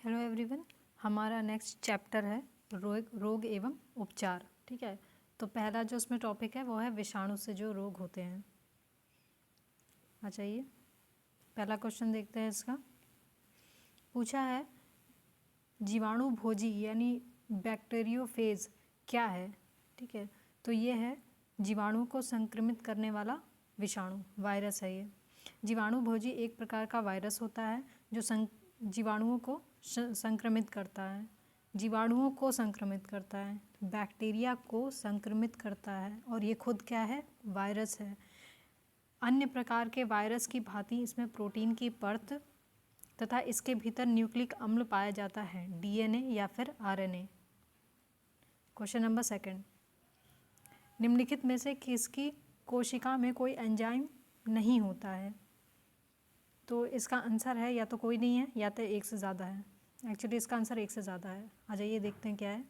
Hello everyone, हमारा next chapter है रोग एवं उपचार। ठीक है, तो पहला जो उसमें टॉपिक है वो है विषाणु से जो रोग होते हैं। आ जाइए, पहला क्वेश्चन देखते हैं। इसका पूछा है जीवाणु भोजी यानी बैक्टीरियोफेज क्या है। ठीक है, तो ये है जीवाणु को संक्रमित करने वाला विषाणु, वायरस है ये। जीवाणु भोजी एक प्रकार का वायरस होता है जो जीवाणुओं को संक्रमित करता है, जीवाणुओं को संक्रमित करता है, बैक्टीरिया को संक्रमित करता है, और ये खुद क्या है, वायरस है। अन्य प्रकार के वायरस की भांति इसमें प्रोटीन की परत तथा इसके भीतर न्यूक्लिक अम्ल पाया जाता है, डीएनए या फिर आरएनए। क्वेश्चन नंबर सेकंड, निम्नलिखित में से किसकी कोशिका में कोई एंजाइम नहीं होता है। तो इसका आंसर है या तो कोई नहीं है या तो एक से ज़्यादा है। एक्चुअली इसका आंसर एक से ज़्यादा है। आ जाइए देखते हैं क्या है।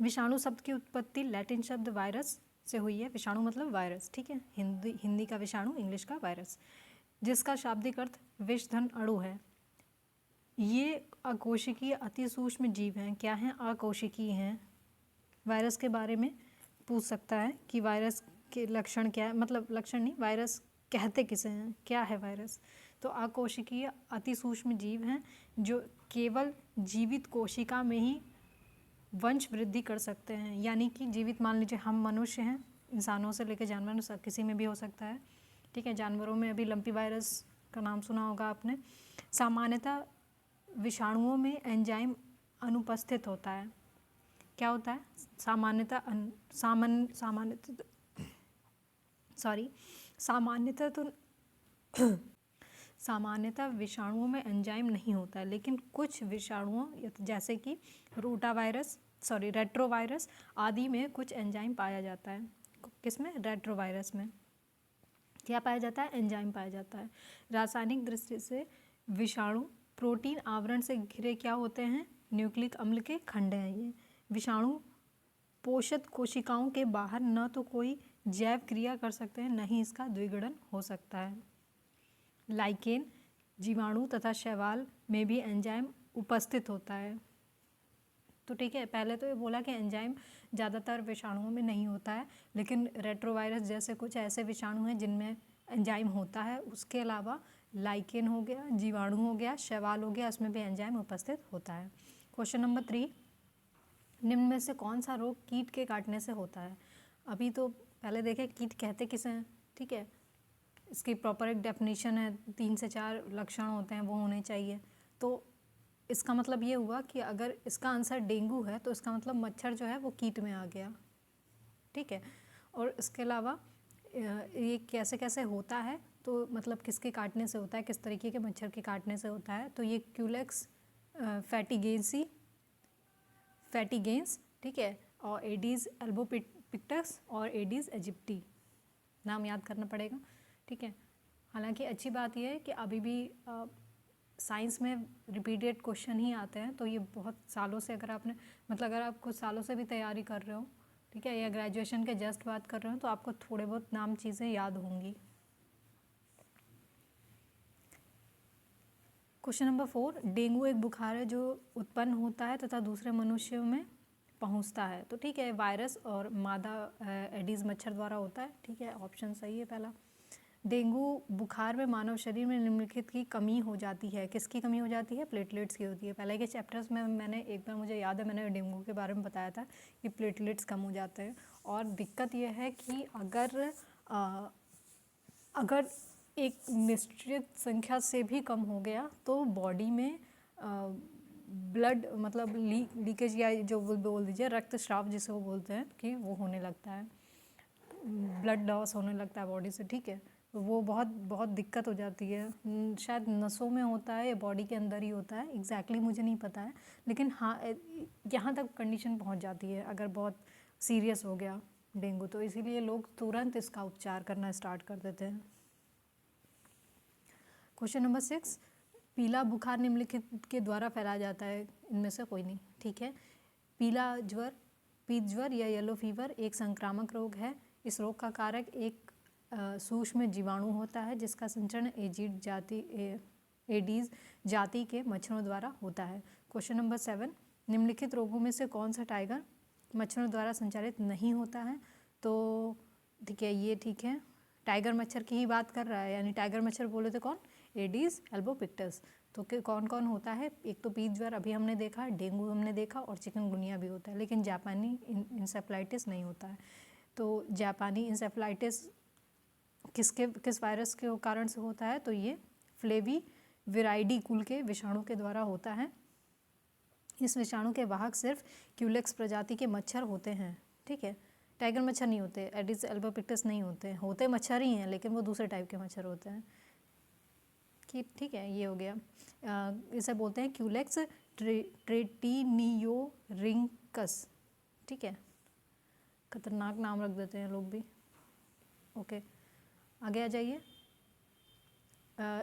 विषाणु शब्द की उत्पत्ति लैटिन शब्द वायरस से हुई है। विषाणु मतलब वायरस, ठीक है, हिंदी का विषाणु, इंग्लिश का वायरस, जिसका शाब्दिक अर्थ विषधन अणु है। ये अकोशिकीय अति सूक्ष्म जीव हैं। क्या हैं? अकोशिकीय हैं। वायरस के बारे में पूछ सकता है कि वायरस के लक्षण क्या है, मतलब लक्षण नहीं, वायरस कहते किसे हैं, क्या है वायरस। तो अकोशिकीय अति सूक्ष्म जीव हैं जो केवल जीवित कोशिका में ही वंश वृद्धि कर सकते हैं। यानी कि जीवित, मान लीजिए हम मनुष्य हैं, इंसानों से लेकर जानवर, किसी में भी हो सकता है। ठीक है, जानवरों में अभी लंपी वायरस का नाम सुना होगा आपने। सामान्यतः विषाणुओं में एंजाइम अनुपस्थित होता है। क्या होता है? सामान्यतः विषाणुओं में एंजाइम नहीं होता है, लेकिन कुछ विषाणुओं जैसे कि रेट्रोवायरस आदि में कुछ एंजाइम पाया जाता है। किसमें? रेट्रोवायरस में क्या पाया जाता है? एंजाइम पाया जाता है। रासायनिक दृष्टि से विषाणु प्रोटीन आवरण से घिरे क्या होते हैं? न्यूक्लिक अम्ल के खंड हैं ये। विषाणु पोषक कोशिकाओं के बाहर न तो कोई जैव क्रिया कर सकते हैं, न ही इसका द्विगुणन हो सकता है। लाइकेन, जीवाणु तथा शैवाल में भी एंजाइम उपस्थित होता है। तो ठीक है, पहले तो ये बोला कि एंजाइम ज़्यादातर विषाणुओं में नहीं होता है, लेकिन रेट्रोवायरस जैसे कुछ ऐसे विषाणु हैं जिनमें एंजाइम होता है। उसके अलावा लाइकेन हो गया, जीवाणु हो गया, शैवाल हो गया, उसमें भी एंजाइम उपस्थित होता है। क्वेश्चन नंबर 3, निम्न में से कौन सा रोग कीट के काटने से होता है। अभी तो पहले देखें कीट कहते किसे हैं। ठीक है, इसकी प्रॉपर एक डेफिनेशन है, 3 से 4 लक्षण होते हैं, वो होने चाहिए। तो इसका मतलब ये हुआ कि अगर इसका आंसर डेंगू है तो इसका मतलब मच्छर जो है वो कीट में आ गया। ठीक है, और इसके अलावा ये कैसे कैसे होता है, तो मतलब किसके काटने से होता है, किस तरीके के मच्छर के काटने से होता है। तो ये क्यूलेक्स फैटिगेंस, ठीक है, और एडीज एल्बोपिक्टस और एडीज एजिप्टी, नाम याद करना पड़ेगा। ठीक है, हालांकि अच्छी बात यह है कि अभी भी साइंस में रिपीटेड क्वेश्चन ही आते हैं। तो ये बहुत सालों से, अगर आपने मतलब अगर आप कुछ सालों से भी तैयारी कर रहे हो, ठीक है, या ग्रेजुएशन के जस्ट बात कर रहे हो, तो आपको थोड़े बहुत नाम चीज़ें याद होंगी। क्वेश्चन नंबर 4, डेंगू एक बुखार है जो उत्पन्न होता है तथा दूसरे मनुष्यों में पहुंचता है। तो ठीक है, वायरस और मादा एडीज मच्छर द्वारा होता है। ठीक है, ऑप्शन सही है पहला। डेंगू बुखार में मानव शरीर में निम्नलिखित की कमी हो जाती है। किसकी कमी हो जाती है? प्लेटलेट्स की होती है। पहले के चैप्टर्स में मैंने एक बार, मुझे याद है, मैंने डेंगू के बारे में बताया था कि प्लेटलेट्स कम हो जाते हैं। और दिक्कत यह है कि अगर एक निश्चित संख्या से भी कम हो गया तो बॉडी में ब्लड मतलब लीकेज, या जो बोल दीजिए रक्तस्राव जिसे वो बोलते हैं, कि वो होने लगता है, ब्लड लॉस होने लगता है बॉडी से। ठीक है, वो बहुत बहुत दिक्कत हो जाती है। शायद नसों में होता है या बॉडी के अंदर ही होता है, एग्जैक्टली मुझे नहीं पता है, लेकिन हाँ यहाँ तक कंडीशन पहुँच जाती है अगर बहुत सीरियस हो गया डेंगू, तो इसीलिए लोग तुरंत इसका उपचार करना स्टार्ट कर देते हैं। क्वेश्चन नंबर 6, पीला बुखार निम्नलिखित के द्वारा फैलाया जाता है, इनमें से कोई नहीं। ठीक है, पीत ज्वर या येलो फीवर एक संक्रामक रोग है। इस रोग का कारक एक सूक्ष्म जीवाणु होता है जिसका संचरण एजिड जाति एडीज जाति के मच्छरों द्वारा होता है। क्वेश्चन नंबर 7, निम्नलिखित रोगों में से कौन सा टाइगर मच्छरों द्वारा संचालित नहीं होता है? तो ठीक है, ये ठीक है, टाइगर मच्छर की ही बात कर रहा है, यानी टाइगर मच्छर बोले तो कौन? Aedes albopictus. तो कौन कौन होता है? एक तो पीच ज्वर अभी हमने देखा, डेंगू हमने देखा, और चिकनगुनिया भी होता है, लेकिन जापानी इंसेफ्लाइटिस नहीं होता है। तो जापानी इंसेफ्लाइटिस किस वायरस के कारण से होता है? तो ये फ्लेवी विराइडी कुल के विषाणु के द्वारा होता है। इस विषाणु के वाहक सिर्फ क्यूलेक्स प्रजाति के मच्छर होते हैं, ठीक है, टाइगर मच्छर नहीं होते, एडिस एल्बोपिक्टस नहीं होते मच्छर ही हैं, लेकिन वो दूसरे टाइप के मच्छर होते हैं। ठीक है, ये हो गया। इसे बोलते हैं क्यूलेक्स ट्रेटिनियोरिंकस, ठीक है, खतरनाक नाम रख देते हैं लोग भी। ओके, आगे आ जाइए।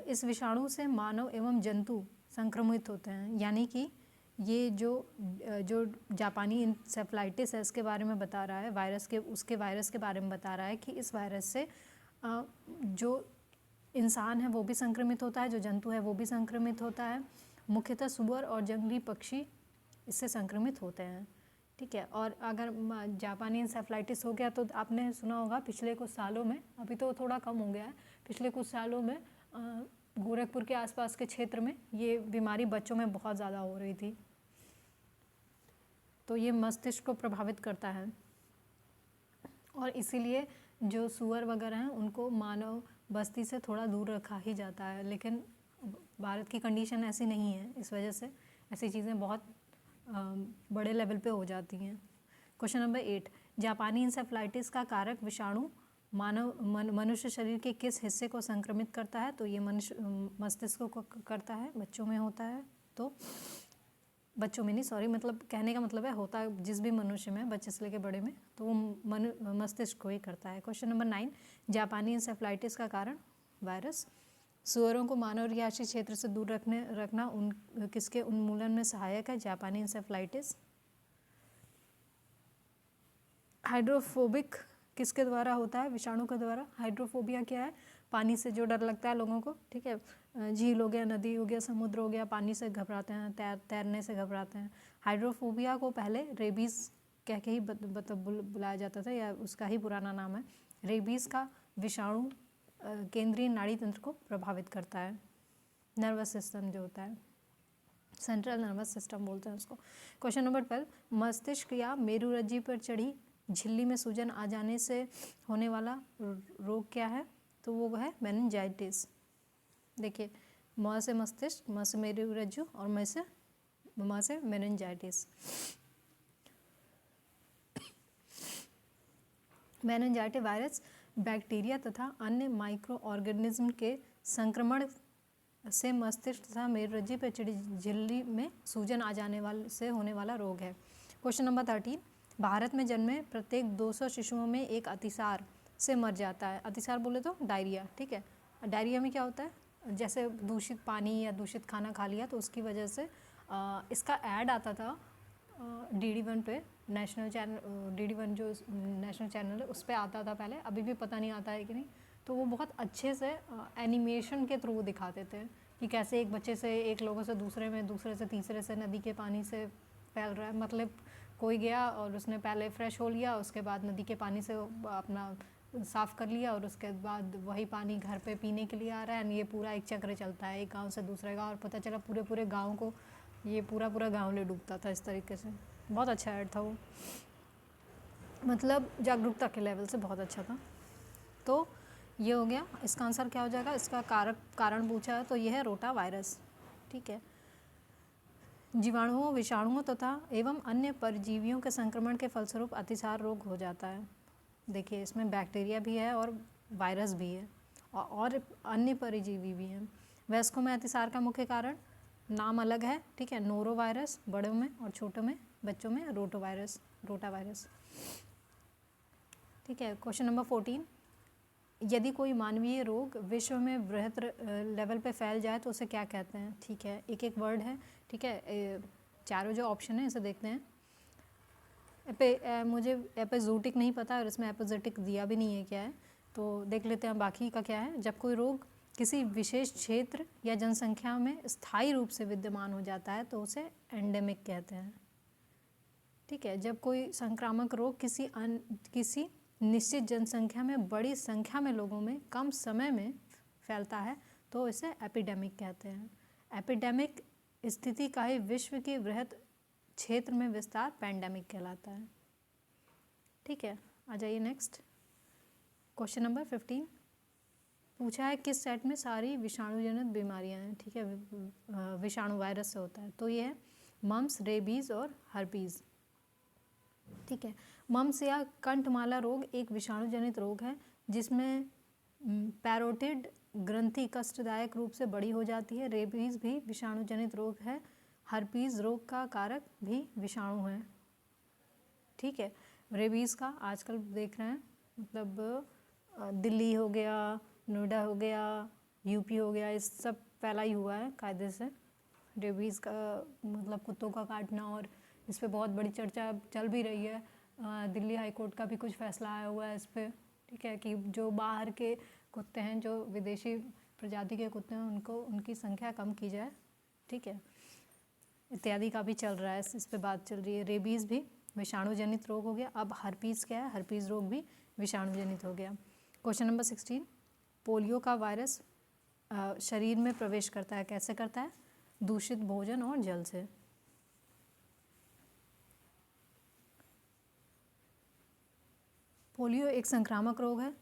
इस विषाणु से मानव एवं जंतु संक्रमित होते हैं, यानी कि ये जो जापानी इंसेफ्लाइटिस है इसके बारे में बता रहा है, उसके वायरस के बारे में बता रहा है कि इस वायरस से जो इंसान है वो भी संक्रमित होता है, जो जंतु है वो भी संक्रमित होता है। मुख्यतः सुअर और जंगली पक्षी इससे संक्रमित होते हैं, ठीक है। और अगर जापानी इंसेफ्लाइटिस हो गया तो आपने सुना होगा पिछले कुछ सालों में, अभी तो थोड़ा कम हो गया है, पिछले कुछ सालों में गोरखपुर के आसपास के क्षेत्र में ये बीमारी बच्चों में बहुत ज़्यादा हो रही थी। तो ये मस्तिष्क को प्रभावित करता है, और इसीलिए जो सुअर वगैरह हैं उनको मानव बस्ती से थोड़ा दूर रखा ही जाता है, लेकिन भारत की कंडीशन ऐसी नहीं है, इस वजह से ऐसी चीज़ें बहुत बड़े लेवल पे हो जाती हैं। क्वेश्चन नंबर 8, जापानी इंसेफ्लाइटिस का कारक विषाणु मनुष्य शरीर के किस हिस्से को संक्रमित करता है? तो ये मस्तिष्क को करता है, बच्चों में होता है, तो बच्चों में नहीं, सॉरी, मतलब कहने का मतलब है होता है जिस भी मनुष्य में, बच्चे से लेकर बड़े में, तो वो मस्तिष्क को ही करता है। क्वेश्चन नंबर 9, जापानी इंसेफ्लाइटिस का कारण वायरस। सुअरों को मानव रिहायशी क्षेत्र से दूर रखना किसके उन्मूलन में सहायक है? जापानी इंसेफ्लाइटिस। हाइड्रोफोबिक किसके द्वारा होता है? विषाणु के द्वारा। हाइड्रोफोबिया क्या है? पानी से जो डर लगता है लोगों को, ठीक है, झील हो गया, नदी हो गया, समुद्र हो गया, पानी से घबराते हैं, तैरने से घबराते हैं। हाइड्रोफोबिया को पहले रेबीज़ कह के ही बुलाया जाता था, या उसका ही पुराना नाम है। रेबीज़ का विषाणु केंद्रीय नाड़ी तंत्र को प्रभावित करता है, नर्वस सिस्टम जो होता है, सेंट्रल नर्वस सिस्टम बोलते हैं उसको। क्वेश्चन नंबर 12, मस्तिष्क या मेरुरज्जु पर चढ़ी झिल्ली में सूजन आ जाने से होने वाला रोग क्या है? तो वो है मेनिंजाइटिस। देखिए, म से मस्तिष्क, म से मेरुरज्जु और म से मेनिंजाइटिस। मेनिंजाइटिस वायरस बैक्टीरिया तथा अन्य माइक्रो ऑर्गेनिज्म के संक्रमण से मस्तिष्क तथा मेरुरज्जु पर चढ़ी झिल्ली में सूजन आ जाने से होने वाला रोग है। क्वेश्चन नंबर 13, भारत में जन्मे प्रत्येक 200 शिशुओं में एक अतिसार से मर जाता है। अतिसार बोले तो डायरिया, ठीक है। डायरिया में क्या होता है? जैसे दूषित पानी या दूषित खाना खा लिया, तो उसकी वजह से इसका ऐड आता था DD1 पे, नेशनल चैनल, DD1 जो नेशनल चैनल है उस पर आता था पहले, अभी भी पता नहीं आता है कि नहीं। तो वो बहुत अच्छे से एनिमेशन के थ्रू दिखाते थे कि कैसे एक बच्चे से, एक लोगों से दूसरे में, दूसरे से तीसरे से नदी के पानी से फैल रहा है। मतलब कोई गया और उसने पहले फ्रेश हो लिया, उसके बाद नदी के पानी से अपना साफ़ कर लिया, और उसके बाद वही पानी घर पे पीने के लिए आ रहा है। ये पूरा एक चक्र चलता है, एक गांव से दूसरे गांव, और पता चला पूरे गांव को, ये पूरा गांव ले डूबता था इस तरीके से। बहुत अच्छा ऐड था वो, मतलब जागरूकता के लेवल से बहुत अच्छा था। तो ये हो गया, इसका आंसर क्या हो जाएगा? इसका कारण पूछा है तो ये है रोटा वायरस, ठीक है। जीवाणुओं, विषाणुओं तथा एवं अन्य परजीवियों के संक्रमण के फलस्वरूप अतिसार रोग हो जाता है। देखिए, इसमें बैक्टीरिया भी है और वायरस भी है, और अन्य परजीवी भी हैं। वयस्कों में अतिसार का मुख्य कारण नाम अलग है, ठीक है। नोरो वायरस बड़ों में, और छोटों में, बच्चों में रोटा वायरस, ठीक है। क्वेश्चन नंबर 14, यदि कोई मानवीय रोग विश्व में बृहत लेवल पे फैल जाए तो उसे क्या कहते हैं? ठीक है, एक एक वर्ड है, ठीक है। चारों जो ऑप्शन है इसे देखते हैं। मुझे एपिजोटिक नहीं पता, और इसमें एपिजेटिक दिया भी नहीं है क्या है, तो देख लेते हैं बाकी का क्या है। जब कोई रोग किसी विशेष क्षेत्र या जनसंख्या में स्थायी रूप से विद्यमान हो जाता है तो उसे एंडेमिक कहते हैं। ठीक है, जब कोई संक्रामक रोग किसी निश्चित जनसंख्या में बड़ी संख्या में लोगों में कम समय में फैलता है तो इसे एपिडेमिक कहते हैं। एपिडेमिक स्थिति का ही विश्व के वृहद क्षेत्र में विस्तार पैंडेमिक कहलाता है। ठीक है, आ जाइए नेक्स्ट। क्वेश्चन नंबर 15 पूछा है किस सेट में सारी विषाणु जनित बीमारियां हैं। ठीक है, विषाणु वायरस से होता है, तो ये है मम्स, रेबीज और हर्पीज। ठीक है, मम्स या कंठमाला रोग एक विषाणु जनित रोग है जिसमें पैरोटिड ग्रंथि कष्टदायक रूप से बड़ी हो जाती है। रेबीज भी विषाणु जनित रोग है। हर्पीज रोग का कारक भी विषाणु है। ठीक है, रेबीज का आजकल देख रहे हैं, मतलब दिल्ली हो गया, नोएडा हो गया, यूपी हो गया, इस सब फैला ही हुआ है कायदे से। रेबीज का मतलब कुत्तों का काटना, और इस पे बहुत बड़ी चर्चा चल भी रही है। दिल्ली हाई कोर्ट का भी कुछ फैसला आया हुआ है इस पर। ठीक है, कि जो बाहर के कुत्ते हैं, जो विदेशी प्रजाति के कुत्ते हैं, उनको उनकी संख्या कम की जाए। ठीक है, इत्यादि का भी चल रहा है, इस पे बात चल रही है। रेबीज़ भी विषाणु जनित रोग हो गया। अब हर्पीज़ क्या है? हर्पीज़ रोग भी विषाणु जनित हो गया। क्वेश्चन नंबर 16 पोलियो का वायरस शरीर में प्रवेश करता है, कैसे करता है? दूषित भोजन और जल से। पोलियो एक संक्रामक रोग है,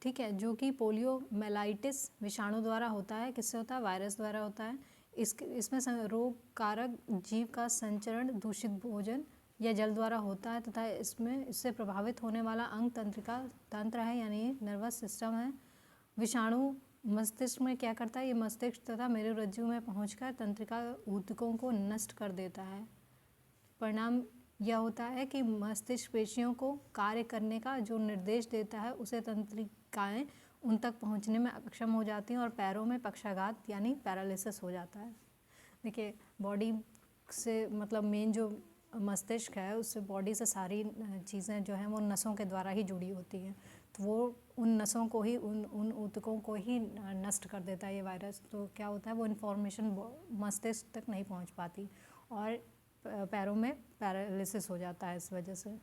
ठीक है, जो कि पोलियो मेलाइटिस विषाणु द्वारा होता है। किससे होता है? वायरस द्वारा होता है। इसमें रोग कारक जीव का संचरण दूषित भोजन या जल द्वारा होता है तथा इससे प्रभावित होने वाला अंग तंत्रिका तंत्र है, यानी नर्वस सिस्टम है। विषाणु मस्तिष्क में क्या करता है? ये मस्तिष्क तथा मेरुरज्जु में पहुंचकर तंत्रिका ऊतकों को नष्ट कर देता है। परिणाम यह होता है कि मस्तिष्क पेशियों को कार्य करने का जो निर्देश देता है उसे तंत्रिकाएं उन तक पहुंचने में अक्षम हो जाती हैं और पैरों में पक्षाघात यानी पैरालिसिस हो जाता है। देखिए, बॉडी से मतलब मेन जो मस्तिष्क है उससे बॉडी से सारी चीज़ें जो हैं वो नसों के द्वारा ही जुड़ी होती हैं, तो वो उन नसों को ही उन ऊतकों को ही नष्ट कर देता है ये वायरस। तो क्या होता है, वो इन्फॉर्मेशन मस्तिष्क तक नहीं पहुंच पाती और पैरों में पैरालिसिस हो जाता है इस वजह से।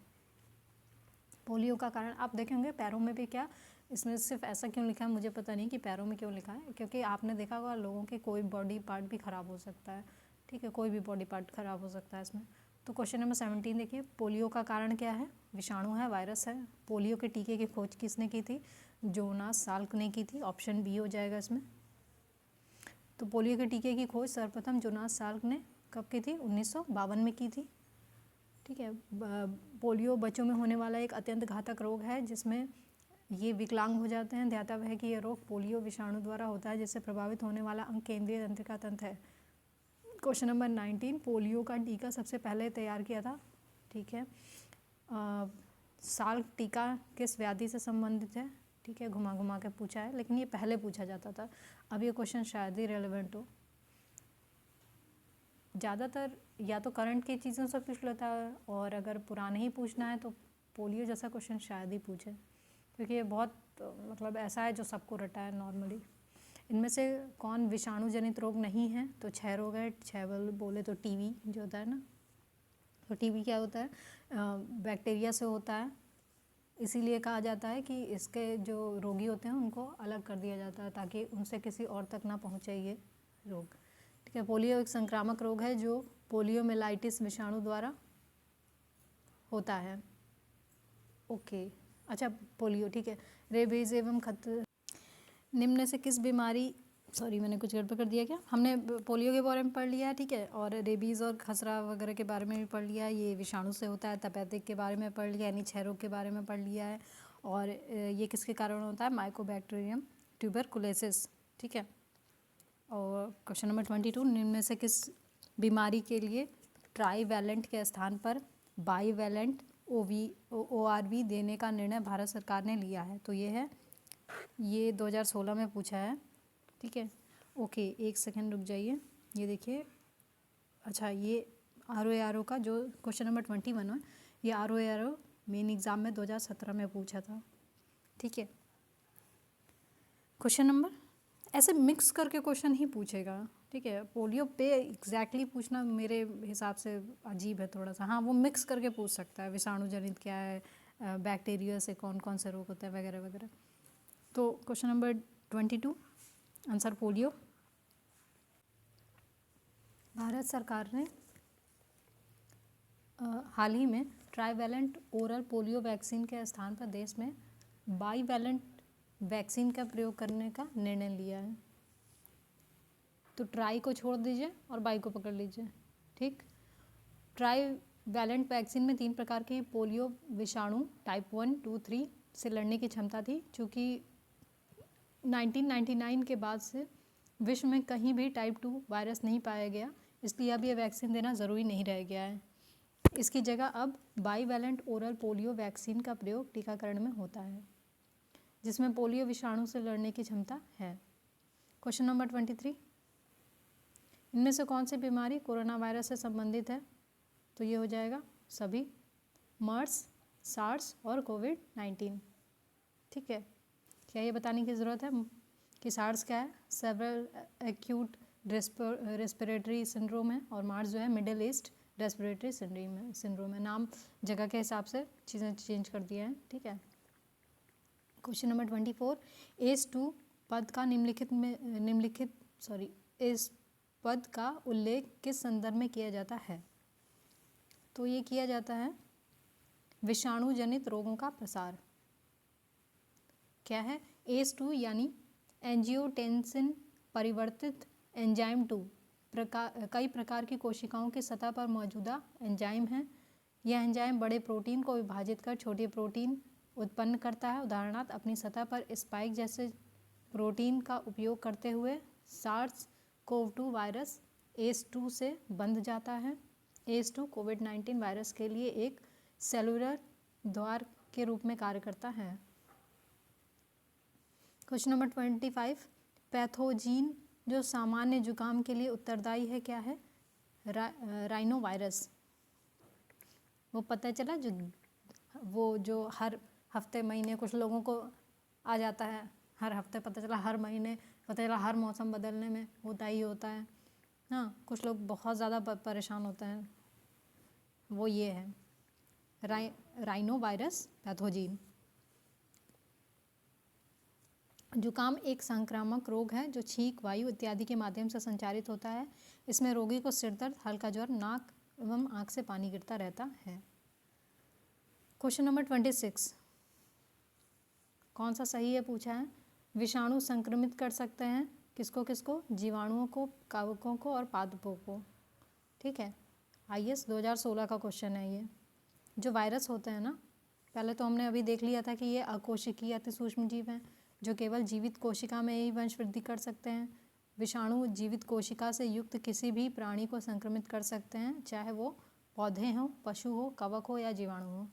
पोलियो का कारण आप देखे होंगे पैरों में भी, क्या इसमें सिर्फ ऐसा क्यों लिखा है मुझे पता नहीं कि पैरों में क्यों लिखा है, क्योंकि आपने देखा होगा लोगों के कोई बॉडी पार्ट भी ख़राब हो सकता है। ठीक है, कोई भी बॉडी पार्ट ख़राब हो सकता है इसमें। तो क्वेश्चन नंबर 17 देखिए, पोलियो का कारण क्या है? विषाणु है, वायरस है। पोलियो के टीके की खोज किसने की थी? जोनास साल्क ने की थी। ऑप्शन बी हो जाएगा इसमें। तो पोलियो के टीके की खोज सर्वप्रथम जोनास साल्क ने कब की थी? 1952 में की थी। ठीक है, पोलियो बच्चों में होने वाला एक अत्यंत घातक रोग है जिसमें ये विकलांग हो जाते हैं। ध्यातव्य है कि यह रोग पोलियो विषाणु द्वारा होता है जिससे प्रभावित होने वाला अंग केंद्रीय तंत्रिका तंत्र है। क्वेश्चन नंबर 19 पोलियो का टीका सबसे पहले तैयार किया था। ठीक है, साल्क टीका किस व्याधि से संबंधित है? ठीक है, घुमा घुमा के पूछा है, लेकिन ये पहले पूछा जाता था। अब ये क्वेश्चन शायद ही रेलेवेंट हो। ज़्यादातर या तो करंट की चीज़ों से पूछ लेता है, और अगर पुराने ही पूछना है तो पोलियो जैसा क्वेश्चन शायद ही पूछे, क्योंकि ये बहुत मतलब ऐसा है जो सबको रटा है नॉर्मली। इनमें से कौन विषाणु जनित रोग नहीं है? तो 6 रोग है। 6 बोले तो टीबी जो होता है ना, तो टीबी क्या होता है? बैक्टीरिया से होता है, इसीलिए कहा जाता है कि इसके जो रोगी होते हैं उनको अलग कर दिया जाता है ताकि उनसे किसी और तक ना पहुँचे ये रोग। ठीक है, पोलियो एक संक्रामक रोग है जो पोलियोमेलाइटिस विषाणु द्वारा होता है। ओके, अच्छा पोलियो, ठीक है। रेबीज एवं निम्न से किस बीमारी, सॉरी मैंने कुछ गड़बड़ कर दिया क्या? हमने पोलियो के बारे में पढ़ लिया है, ठीक है, और रेबीज़ और खसरा वगैरह के बारे में भी पढ़ लिया है, ये विषाणु से होता है। तपेदिक के बारे में पढ़ लिया, यानी 6 रोग के बारे में पढ़ लिया है, और ये किसके कारण होता है? Mycobacterium tuberculosis. ठीक है, और क्वेश्चन नंबर 22 निम्न में से किस बीमारी के लिए ट्राईवैलेंट के स्थान पर बाईवैलेंट ORV देने का निर्णय भारत सरकार ने लिया है? तो ये 2016 में पूछा है। ठीक है, ओके, एक सेकंड रुक जाइए, ये देखिए। अच्छा, ये RO का जो क्वेश्चन नंबर 21 है, ये RO मेन एग्ज़ाम में 2017 में पूछा था। ठीक है, क्वेश्चन नंबर ऐसे मिक्स करके क्वेश्चन ही पूछेगा, ठीक है। पोलियो पे एग्जैक्टली पूछना मेरे हिसाब से अजीब है थोड़ा सा। हाँ, वो मिक्स करके पूछ सकता है, विषाणु जनित क्या है, बैक्टीरिया से कौन कौन से रोग होते हैं वगैरह वगैरह। तो question number 22 answer polio. Bharat सरकार ने हाल ही में ट्राईवैलेंट ओरल पोलियो वैक्सीन के स्थान पर देश में बाईवैलेंट वैक्सीन का प्रयोग करने का निर्णय लिया है। तो ट्राई को छोड़ दीजिए और बाई को पकड़ लीजिए, ठीक। ट्राईवैलेंट वैक्सीन में 3 प्रकार की पोलियो विषाणु टाइप 1, 2, 3 से लड़ने की क्षमता थी। चूँकि 1999 के बाद से विश्व में कहीं भी टाइप 2 वायरस नहीं पाया गया, इसलिए अब ये वैक्सीन देना ज़रूरी नहीं रह गया है। इसकी जगह अब बाईवैलेंट ओरल पोलियो वैक्सीन का प्रयोग टीकाकरण में होता है, जिसमें पोलियो विषाणु से लड़ने की क्षमता है। क्वेश्चन नंबर 23, इनमें से कौन सी बीमारी कोरोना वायरस से संबंधित है? तो ये हो जाएगा सभी, मर्स, सार्स और कोविड-19, ठीक है। क्या ये बताने की ज़रूरत है कि सार्स क्या है? सेवरल एक्यूट रेस्पिरेटरी सिंड्रोम है, और मार्स जो है मिडिल ईस्ट रेस्पिरेटरी सिंड्रोम है। नाम जगह के हिसाब से चीज़ें चेंज कर दिया है, ठीक है। क्वेश्चन नंबर 24, एस 2 पद का इस पद का उल्लेख किस संदर्भ में किया जाता है? तो ये किया जाता है विषाणु जनित रोगों का प्रसार। क्या है? एस 2 यानी एंजियोटेंसिन परिवर्तित एंजाइम 2 कई प्रकार की कोशिकाओं की सतह पर मौजूदा एंजाइम है। यह एंजाइम बड़े प्रोटीन को विभाजित कर छोटे प्रोटीन उत्पन्न करता है। उदाहरणार्थ, अपनी सतह पर स्पाइक जैसे प्रोटीन का उपयोग करते हुए सार्स कोव-2 वायरस एस 2 से बंध जाता है। एस 2 कोविड-19 वायरस के लिए एक सेलुलर द्वार के रूप में कार्य करता है। क्वेश्चन नंबर 25, पैथोजीन जो सामान्य जुकाम के लिए उत्तरदायी है क्या है? Rhino virus. वो पता चला जो हर हफ्ते महीने कुछ लोगों को आ जाता है, हर हफ्ते पता चला, हर महीने पता चला, हर मौसम बदलने में होता ही होता है। हाँ, कुछ लोग बहुत ज़्यादा परेशान होते हैं, वो ये है राइनो वायरस पैथोजीन। जुकाम एक संक्रामक रोग है जो छींक, वायु इत्यादि के माध्यम से संचारित होता है। इसमें रोगी को सिर दर्द, हल्का ज्वर, नाक एवं आँख से पानी गिरता रहता है। क्वेश्चन नंबर 26, कौन सा सही है पूछा है? विषाणु संक्रमित कर सकते हैं किसको किसको? जीवाणुओं को, कवकों को और पादपों को, ठीक है। IAS 2016 का क्वेश्चन है ये। जो वायरस होते हैं ना, पहले तो हमने अभी देख लिया था कि ये अकोशिकीय अति सूक्ष्म जीव हैं जो केवल जीवित कोशिका में ही वंश वृद्धि कर सकते हैं। विषाणु जीवित कोशिका से युक्त किसी भी प्राणी को संक्रमित कर सकते हैं, चाहे वो पौधे हों, पशु हो, कवक हो या जीवाणु हो।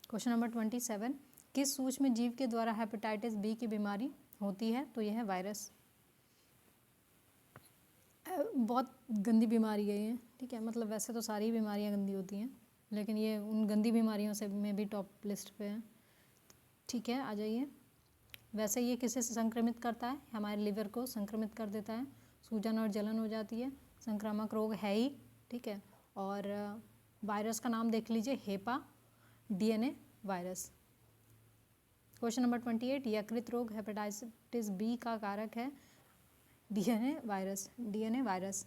क्वेश्चन नंबर 27, किस सूक्ष्म जीव के द्वारा हेपेटाइटिस बी की बीमारी होती है? तो यह है वायरस। बहुत गंदी बीमारी है ये, ठीक है। मतलब वैसे तो सारी बीमारियां गंदी होती हैं, लेकिन ये उन गंदी बीमारियों से में भी टॉप लिस्ट पे है, ठीक है। आ जाइए। वैसे ये किसे संक्रमित करता है? हमारे लिवर को संक्रमित कर देता है, सूजन और जलन हो जाती है, संक्रामक रोग है ही, ठीक है। और वायरस का नाम देख लीजिए, HEPA DNA virus. Question number 28, यकृत रोग हेपेटाइटिस बी का कारक है? DNA virus.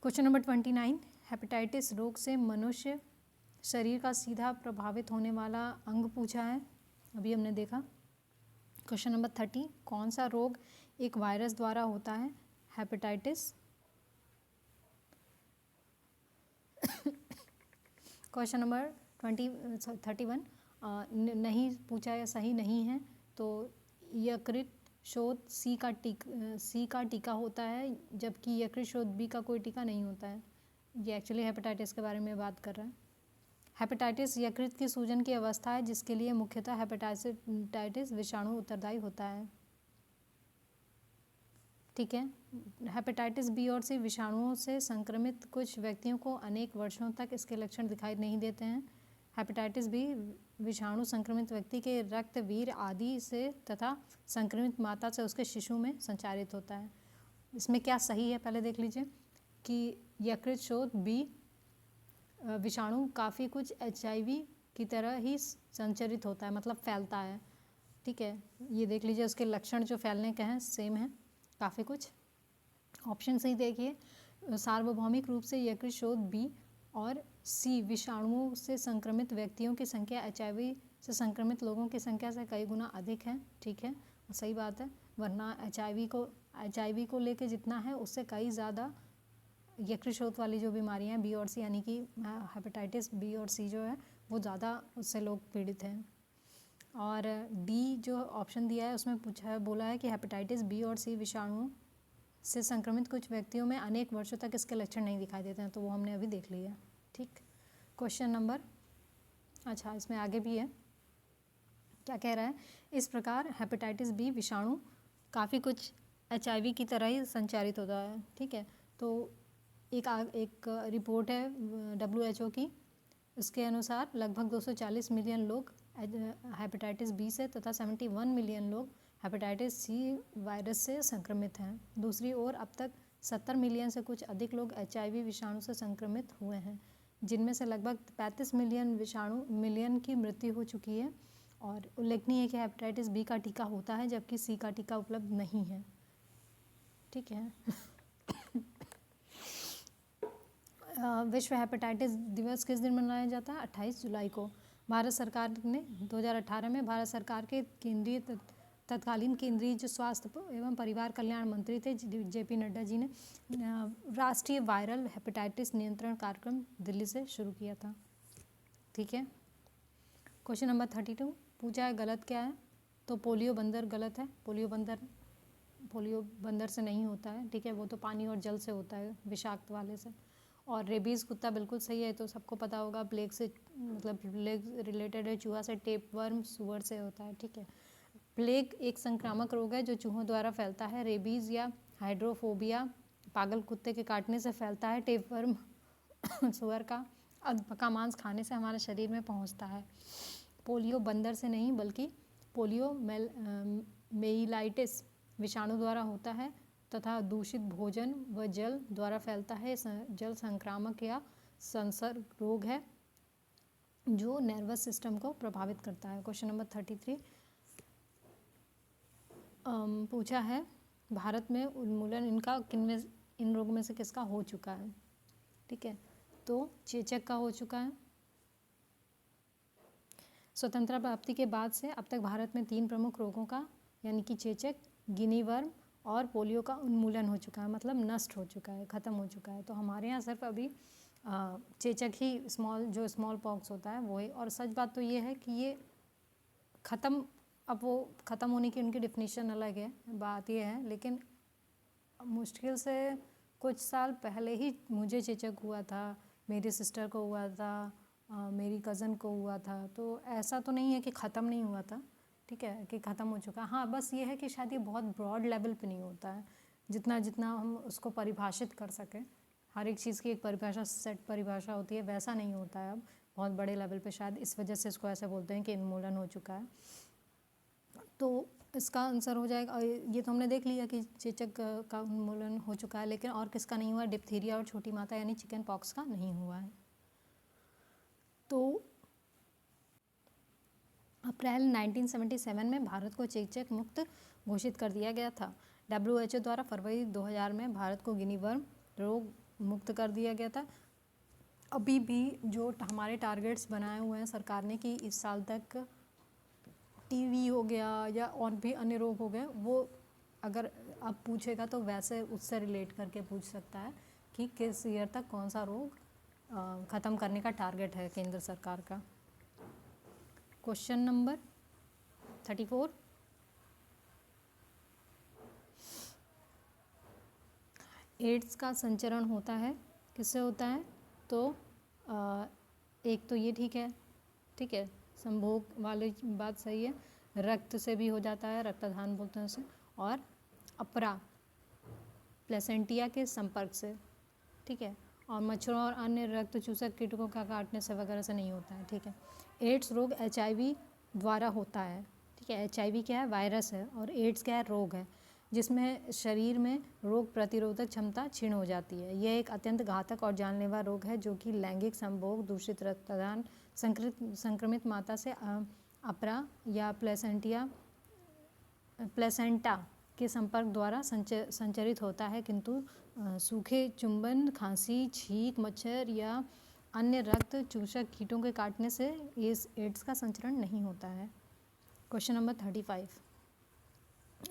Question number 29, hepatitis रोग से मनुष्य शरीर का सीधा प्रभावित होने वाला अंग पूछा है, अभी हमने देखा। क्वेश्चन नंबर 30, कौन सा रोग एक वायरस द्वारा होता है? हेपेटाइटिस। क्वेश्चन नंबर 31, नहीं पूछा या सही नहीं है, तो यकृत शोथ सी का टीका होता है, जबकि यकृत शोथ बी का कोई टीका नहीं होता है। ये एक्चुअली हेपेटाइटिस के बारे में बात कर रहा है। हेपेटाइटिस यकृत की सूजन की अवस्था है जिसके लिए मुख्यतः हेपेटाइटिस विषाणु उत्तरदायी होता है, ठीक है। हेपेटाइटिस बी और सी विषाणुओं से संक्रमित कुछ व्यक्तियों को अनेक वर्षों तक इसके लक्षण दिखाई नहीं देते हैं। हेपेटाइटिस बी विषाणु संक्रमित व्यक्ति के रक्त, वीर आदि से तथा संक्रमित माता से उसके शिशु में संचारित होता है। इसमें क्या सही है पहले देख लीजिए कि यकृत शोथ बी विषाणु काफ़ी कुछ HIV की तरह ही संचरित होता है, मतलब फैलता है। ठीक है, ये देख लीजिए उसके लक्षण जो फैलने के हैं सेम है काफ़ी कुछ। ऑप्शन सही देखिए, सार्वभौमिक रूप से यकृत शोथ बी और सी विषाणुओं से संक्रमित व्यक्तियों की संख्या HIV से संक्रमित लोगों की संख्या से कई गुना अधिक है। ठीक है, सही बात है, वरना HIV को लेके जितना है उससे कई ज़्यादा यकृत शोथ वाली जो बीमारियां हैं बी और सी, यानी कि हेपेटाइटिस बी और सी जो है वो ज़्यादा उससे लोग पीड़ित हैं। और डी जो ऑप्शन दिया है उसमें पूछा है, बोला है कि हेपेटाइटिस बी और सी विषाणुओं से संक्रमित कुछ व्यक्तियों में अनेक वर्षों तक इसके लक्षण नहीं दिखाई देते हैं, तो वो हमने अभी देख लिया। ठीक, क्वेश्चन नंबर, अच्छा इसमें आगे भी है, क्या कह रहा है, इस प्रकार हेपेटाइटिस बी विषाणु काफ़ी कुछ HIV की तरह ही संचारित होता है। ठीक है, तो एक रिपोर्ट है WHO की, इसके अनुसार लगभग 240 मिलियन लोग हेपेटाइटिस बी से तथा 71 मिलियन लोग हेपेटाइटिस सी वायरस से संक्रमित हैं। दूसरी ओर अब तक 70 मिलियन से कुछ अधिक लोग HIV विषाणु से संक्रमित हुए हैं, जिनमें से लगभग 35 मिलियन की मृत्यु हो चुकी है। और उल्लेखनीय है कि हेपेटाइटिस बी का टीका होता है जबकि सी का टीका उपलब्ध नहीं है। ठीक है। विश्व हेपेटाइटिस दिवस किस दिन मनाया जाता है? 28 जुलाई को। भारत सरकार ने 2018 में भारत सरकार के तत्कालीन केंद्रीय जो स्वास्थ्य एवं परिवार कल्याण मंत्री थे JP नड्डा जी ने राष्ट्रीय वायरल हेपेटाइटिस नियंत्रण कार्यक्रम दिल्ली से शुरू किया था। ठीक है, क्वेश्चन नंबर 32 पूछा है गलत क्या है, तो पोलियो बंदर गलत है। पोलियो बंदर से नहीं होता है। ठीक है, वो तो पानी और जल से होता है, विषाक्त वाले से। और रेबीज़ कुत्ता बिल्कुल सही है, तो सबको पता होगा। प्लेग से मतलब प्लेग रिलेटेड है, चूहा से, टेप वर्म सुअर से होता है। ठीक है, प्लेग एक संक्रामक रोग है जो चूहों द्वारा फैलता है। रेबीज़ या हाइड्रोफोबिया पागल कुत्ते के काटने से फैलता है। टेप वर्म सुअर का पका मांस खाने से हमारे शरीर में पहुंचता है। पोलियो बंदर से नहीं बल्कि पोलियो मेइलाइटिस विषाणु द्वारा होता है तथा दूषित भोजन व जल द्वारा फैलता है। जल संक्रामक या संसर्ग रोग है जो नर्वस सिस्टम को प्रभावित करता है। क्वेश्चन नंबर 33 पूछा है भारत में उन्मूलन इन रोग में से किसका हो चुका है? ठीक है, तो चेचक का हो चुका है। स्वतंत्रता प्राप्ति के बाद से अब तक भारत में 3 प्रमुख रोगों का यानी कि चेचक, गिनी वर्म और पोलियो का उन्मूलन हो चुका है, मतलब नष्ट हो चुका है, ख़त्म हो चुका है। तो हमारे यहाँ सिर्फ अभी चेचक ही स्मॉल पॉक्स होता है वो ही। और सच बात तो ये है कि ये ख़त्म, अब वो ख़त्म होने की उनकी डिफिनीशन अलग है, बात ये है। लेकिन मुश्किल से कुछ साल पहले ही मुझे चेचक हुआ था, मेरी सिस्टर को हुआ था, मेरी कज़न को हुआ था। तो ऐसा तो नहीं है कि ख़त्म नहीं हुआ था, ठीक है, कि ख़त्म हो चुका। हाँ, बस ये है कि शायद ये बहुत ब्रॉड लेवल पे नहीं होता है, जितना हम उसको परिभाषित कर सकें। हर एक चीज़ की एक परिभाषा, सेट परिभाषा होती है, वैसा नहीं होता है अब बहुत बड़े लेवल पे। शायद इस वजह से इसको ऐसे बोलते हैं कि उन्मूलन हो चुका है। तो इसका आंसर हो जाएगा, ये तो हमने देख लिया कि चेचक का उन्मूलन हो चुका है, लेकिन और किसका नहीं हुआ? डिप्थीरिया और छोटी माता यानी चिकन पॉक्स का नहीं हुआ है। तो अप्रैल 1977 में भारत को चेचक मुक्त घोषित कर दिया गया था। WHO द्वारा फरवरी 2000 में भारत को गिनी वर्म रोग मुक्त कर दिया गया था। अभी भी जो हमारे टारगेट्स बनाए हुए हैं सरकार ने कि इस साल तक टीवी हो गया या और भी अन्य रोग हो गए, वो अगर अब पूछेगा तो वैसे उससे रिलेट करके पूछ सकता है कि किस ईयर तक कौन सा रोग ख़त्म करने का टारगेट है केंद्र सरकार का। क्वेश्चन नंबर 34 एड्स का संचरण होता है, किससे होता है? तो एक तो ये ठीक है, संभोग वाली बात सही है। रक्त से भी हो जाता है, रक्तदान बोलते हैं उसे। और अपरा प्लेसेंटिया के संपर्क से, ठीक है। और मच्छरों और अन्य रक्त चूसक कीटकों का काटने से वगैरह से नहीं होता है, ठीक है। एड्स रोग HIV द्वारा होता है, ठीक है। HIV क्या है? वायरस है, और एड्स क्या है? रोग है, जिसमें शरीर में रोग प्रतिरोधक क्षमता क्षीण हो जाती है। यह एक अत्यंत घातक और जानलेवा रोग है जो कि लैंगिक संभोग, दूषित रक्त प्रदान, संक्रमित माता से अपरा या प्लेसेंटा के संपर्क द्वारा संचरित होता है, किंतु सूखे चुंबन, खांसी, छींक, मच्छर या अन्य रक्त चूसक कीटों के काटने से इस एड्स का संचरण नहीं होता है। क्वेश्चन नंबर 35,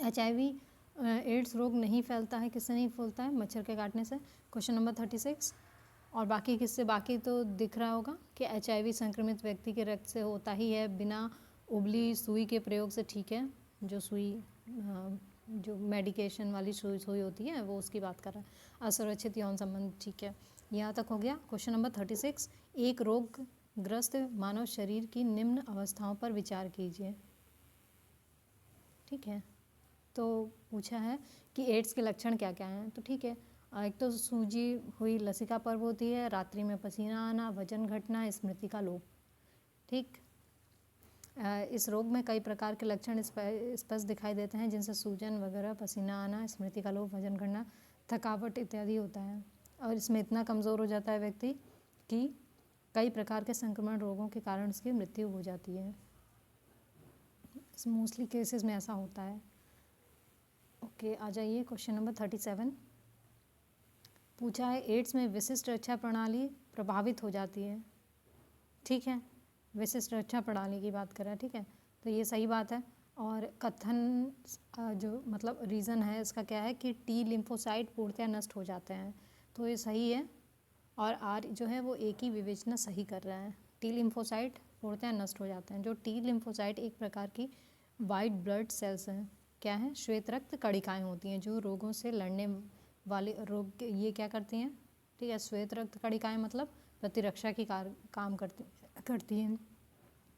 HIV एड्स रोग नहीं फैलता है, किससे नहीं फैलता है? मच्छर के काटने से। क्वेश्चन नंबर 36, और बाकी किससे? बाकी तो दिख रहा होगा कि HIV संक्रमित व्यक्ति के रक्त से होता ही है, बिना उबली सुई के प्रयोग से, ठीक है। जो सुई जो मेडिकेशन वाली सुई होती है वो उसकी बात कर रहा है। असुरक्षित यौन संबंध, ठीक है। यहाँ तक हो गया। क्वेश्चन नंबर 36, एक रोगग्रस्त मानव शरीर की निम्न अवस्थाओं पर विचार कीजिए, ठीक है। तो पूछा है कि एड्स के लक्षण क्या क्या हैं, तो ठीक है। एक तो सूजी हुई लसिका पर्व होती है, रात्रि में पसीना आना, वजन घटना, स्मृति का लोप, ठीक। इस रोग में कई प्रकार के लक्षण स्पष्ट दिखाई देते हैं, जिनसे सूजन वगैरह, पसीना आना, स्मृति का लोप, वजन घटना, थकावट इत्यादि होता है। और इसमें इतना कमज़ोर हो जाता है व्यक्ति कि कई प्रकार के संक्रमण रोगों के कारण उसकी मृत्यु हो जाती है। मोस्टली केसेस में ऐसा होता है। ओके, आ जाइए क्वेश्चन नंबर 37। पूछा है एड्स में विशिष्ट रक्षा प्रणाली प्रभावित हो जाती है, ठीक है। विशिष्ट रक्षा प्रणाली की बात कर रहा है, ठीक है। तो ये सही बात है। और कथन जो मतलब रीज़न है इसका क्या है कि टी लिम्फोसाइट पूर्णतया नष्ट हो जाते हैं, तो ये सही है। और आर जो है वो एक ही विवेचना सही कर रहा है। टी लिम्फोसाइट पूर्णतया नष्ट हो जाते हैं। जो टी लिम्फोसाइट एक प्रकार की वाइट ब्लड सेल्स हैं, क्या है? श्वेत रक्त कणिकाएँ होती हैं जो रोगों से लड़ने वाले रोग ये क्या करती हैं, ठीक है। श्वेत रक्त कणिकाएँ मतलब प्रतिरक्षा की काम करती हैं।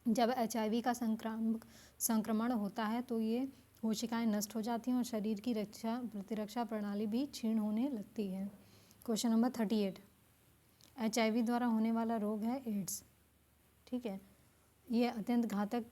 जब HIV का संक्रमण होता है तो ये कोशिकाएं नष्ट हो जाती हैं और शरीर की प्रतिरक्षा प्रणाली भी क्षीण होने लगती है। क्वेश्चन नंबर 38, HIV द्वारा होने वाला रोग है एड्स, ठीक है। ये अत्यंत घातक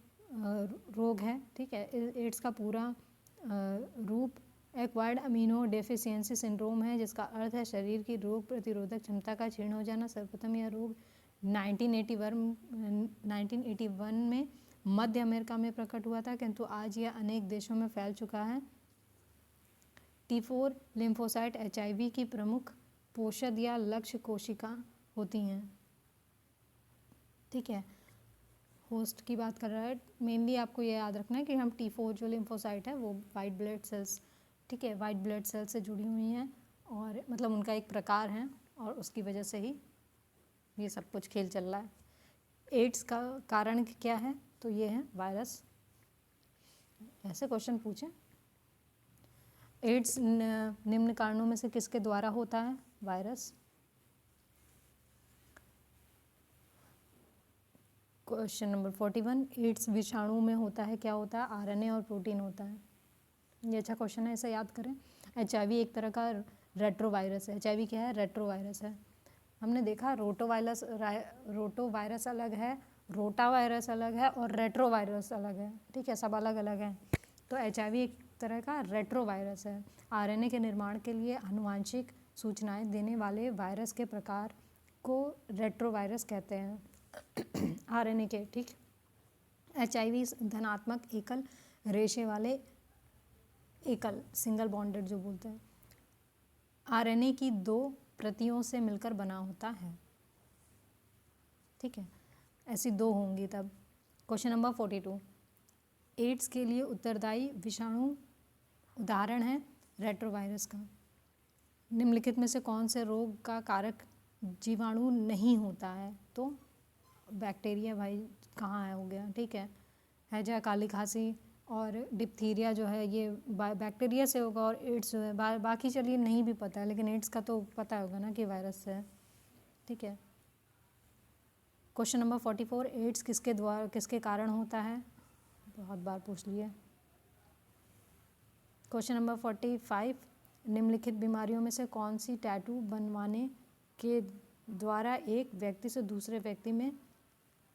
रोग है, ठीक है। एड्स का पूरा रूप एक्वायर्ड अमीनो डेफिशिएंसी सिंड्रोम है, जिसका अर्थ है शरीर की रोग प्रतिरोधक क्षमता का क्षीण हो जाना। सर्वप्रथम यह रोग 1981 में मध्य अमेरिका में प्रकट हुआ था, किंतु आज यह अनेक देशों में फैल चुका है। T4 लिम्फोसाइट HIV की प्रमुख पोषक या लक्ष्य कोशिका होती हैं, ठीक है। होस्ट की बात कर रहा है। मेनली आपको ये याद रखना है कि हम T4 जो लिम्फोसाइट है वो वाइट ब्लड सेल्स, ठीक है, वाइट ब्लड सेल्स से जुड़ी हुई हैं, और मतलब उनका एक प्रकार है, और उसकी वजह से ही ये सब कुछ खेल चल रहा है। एड्स का कारण क्या है? तो ये है वायरस। ऐसे क्वेश्चन पूछें। एड्स निम्न कारणों में से किसके द्वारा होता है? वायरस। क्वेश्चन नंबर 41, एड्स विषाणु में होता है, क्या होता है? RNA और प्रोटीन होता है। ये अच्छा क्वेश्चन है, इसे याद करें। HIV एक तरह का रेट्रोवायरस है। HIV क्या है? रेट्रोवायरस है। हमने देखा रोटोवायरस अलग है, रोटावायरस अलग है, और रेट्रोवायरस अलग है, ठीक है। सब अलग अलग हैं। तो HIV एक तरह का रेट्रोवायरस है। RNA के निर्माण के लिए आनुवांशिक सूचनाएं देने वाले वायरस के प्रकार को रेट्रोवायरस कहते हैं। RNA के, ठीक। HIV धनात्मक एकल रेशे वाले एकल सिंगल बॉन्डेड जो बोलते हैं RNA की 2 प्रतियों से मिलकर बना होता है, ठीक है। ऐसी 2 होंगी तब। क्वेश्चन नंबर 42, एड्स के लिए उत्तरदायी विषाणु उदाहरण है रेट्रोवायरस का। निम्नलिखित में से कौन से रोग का कारक जीवाणु नहीं होता है? तो बैक्टीरिया, भाई कहाँ है, हो गया, ठीक है। हैजा, काली खांसी और डिप्थीरिया जो है ये बैक्टीरिया से होगा, और एड्स जो है बाकी चलिए नहीं भी पता है, लेकिन एड्स का तो पता होगा ना कि वायरस से है, ठीक है। क्वेश्चन नंबर 44, एड्स किसके कारण होता है? बहुत बार पूछ लिया। क्वेश्चन नंबर 45, निम्नलिखित बीमारियों में से कौन सी टैटू बनवाने के द्वारा एक व्यक्ति से दूसरे व्यक्ति में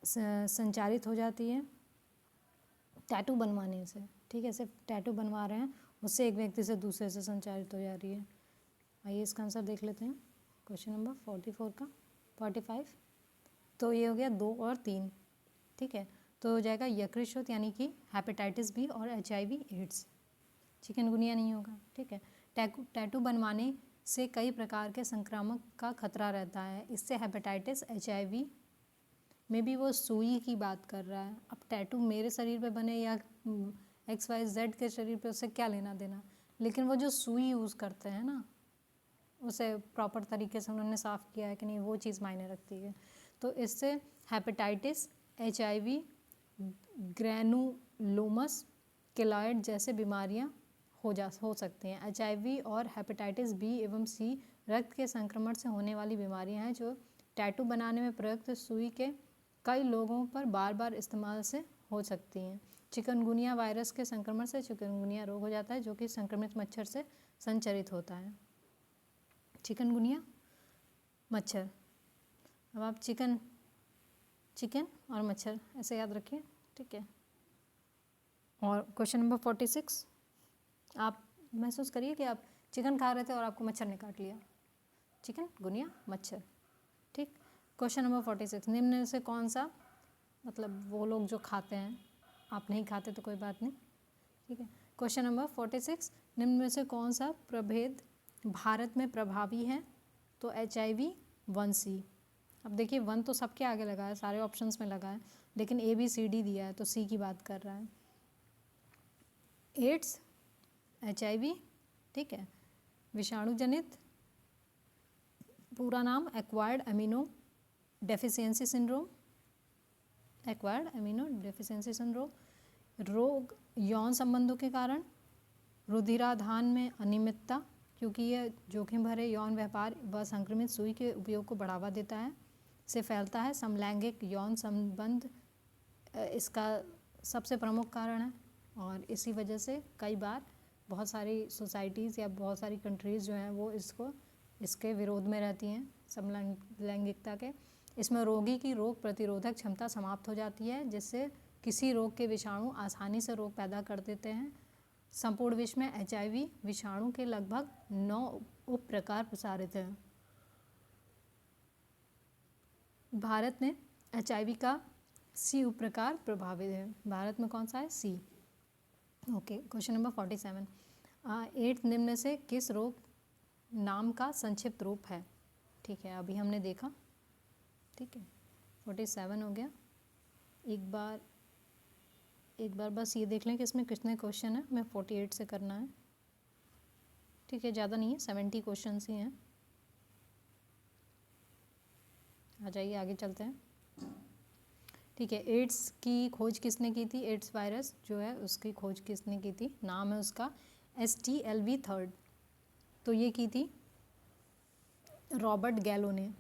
संचारित हो जाती है टैटू बनवाने से। ठीक है, सिर्फ टैटू बनवा रहे हैं, उससे एक व्यक्ति से दूसरे से संचारित हो जा रही है। आइए इसका आंसर देख लेते हैं क्वेश्चन नंबर 44 का 45। तो ये हो गया 2 और 3। ठीक है, तो हो जाएगा यकृत यानी कि हेपेटाइटिस बी और HIV एड्स। चिकनगुनिया नहीं होगा। ठीक है, टैटू बनवाने से कई प्रकार के संक्रामक का खतरा रहता है। इससे हेपेटाइटिस HIV में भी वो सुई की बात कर रहा है। अब टैटू मेरे शरीर पे बने या XYZ के शरीर पे, उससे क्या लेना देना, लेकिन वो जो सुई यूज़ करते हैं ना, उसे प्रॉपर तरीके से उन्होंने साफ़ किया है कि नहीं, वो चीज़ मायने रखती है। तो इससे हेपेटाइटिस, HIV, ग्रैनुलोमस, केलॉइड जैसे बीमारियां हो सकती हैं। HIV और हेपेटाइटिस B एवं C रक्त के संक्रमण से होने वाली बीमारियां हैं जो टैटू बनाने में प्रयुक्त सुई के कई लोगों पर बार बार इस्तेमाल से हो सकती हैं। चिकनगुनिया वायरस के संक्रमण से चिकनगुनिया रोग हो जाता है जो कि संक्रमित मच्छर से संचरित होता है। चिकनगुनिया मच्छर। अब आप चिकन और मच्छर ऐसे याद रखिए। ठीक है, और क्वेश्चन नंबर 46, आप महसूस करिए कि आप चिकन खा रहे थे और आपको मच्छर ने काट लिया। चिकनगुनिया मच्छर। ठीक, क्वेश्चन नंबर 46, निम्न में से कौन सा, मतलब वो लोग जो खाते हैं, आप नहीं खाते तो कोई बात नहीं। ठीक है, क्वेश्चन नंबर 46, निम्न में से कौन सा प्रभेद भारत में प्रभावी है? तो HIV1C। अब देखिए 1 तो सबके आगे लगा है, सारे ऑप्शंस में लगा है, लेकिन ABCD दिया है तो C की बात कर रहा है। एड्स, HIV, ठीक है, विषाणु जनित, पूरा नाम acquired amino deficiency syndrome, acquired amino deficiency syndrome, रोग यौन संबंधों के कारण, रुधिराधान में अनियमितता, क्योंकि यह जोखिम भरे यौन व्यापार व संक्रमित सुई के उपयोग को बढ़ावा देता है, से फैलता है, समलैंगिक यौन संबंध इसका सबसे प्रमुख कारण है। और इसी वजह से कई बार बहुत सारी सोसाइटीज़ या बहुत सारी कंट्रीज़ जो हैं वो इसके विरोध में रहती हैं, समलैंगिकता के। इसमें रोगी की रोग प्रतिरोधक क्षमता समाप्त हो जाती है, जिससे किसी रोग के विषाणु आसानी से रोग पैदा कर देते हैं। संपूर्ण विश्व में HIV विषाणु के लगभग 9 उप प्रकार प्रसारित हैं। भारत में HIV का C उप प्रकार प्रभावित है। भारत में कौन सा है? C। Okay, question number 47, AIDS निम्न में से किस रोग नाम का संक्षिप्त रूप है? ठीक है, अभी हमने देखा। ठीक है, 47 हो गया। एक बार बस ये देख लें कि इसमें कितने क्वेश्चन है। मैं 48 से करना है। ठीक है, ज़्यादा नहीं है, 70 क्वेश्चन ही हैं। आ जाइए आगे चलते हैं। ठीक है, एड्स की खोज किसने की थी? एड्स वायरस जो है उसकी खोज किसने की थी? नाम है उसका STLV 3। तो ये की थी रॉबर्ट गैलो ने।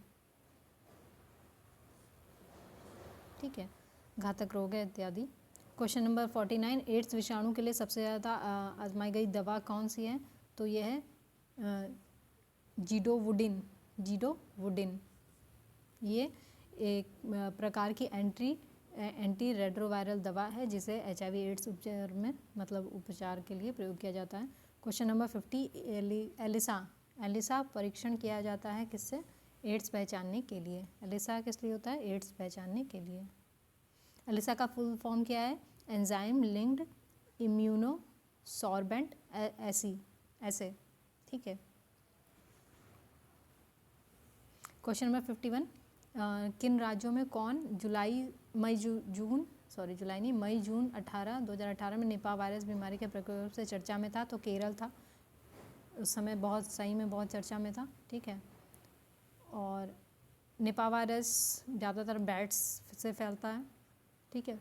ठीक है, घातक रोग है इत्यादि। क्वेश्चन नंबर 49, एड्स विषाणु के लिए सबसे ज़्यादा आजमाई गई दवा कौन सी है? तो यह है जीडोवुडिन। ये एक प्रकार की एंटी रेट्रोवायरल दवा है जिसे HIV एड्स उपचार के लिए प्रयोग किया जाता है। क्वेश्चन नंबर 50, एलिसा परीक्षण किया जाता है किससे? एड्स पहचानने के लिए। एलिसा किस लिए होता है? एड्स पहचानने के लिए। एलिसा का फुल फॉर्म क्या है? एंजाइम लिंक्ड इम्यूनो सॉर्बेंट ऐसे। ठीक है, क्वेश्चन नंबर 51, किन राज्यों में कौन मई जून 18 2018 में निपा वायरस बीमारी के प्रकोप से चर्चा में था? तो केरल था उस समय, बहुत चर्चा में था। ठीक है, और निपा वायरस ज़्यादातर बैट्स से फैलता है। ठीक है,